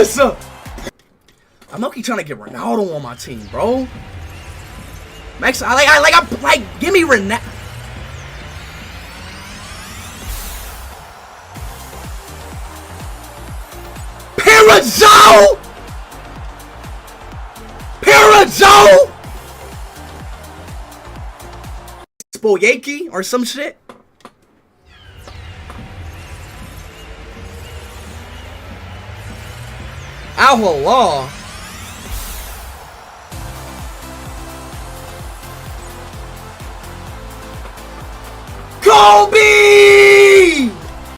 Yes! I'm low-key trying to get Ronaldo on my team, bro. Max, give me Ronaldo. Joe! Joe! Spoyaki or some shit? Al-Halal. Go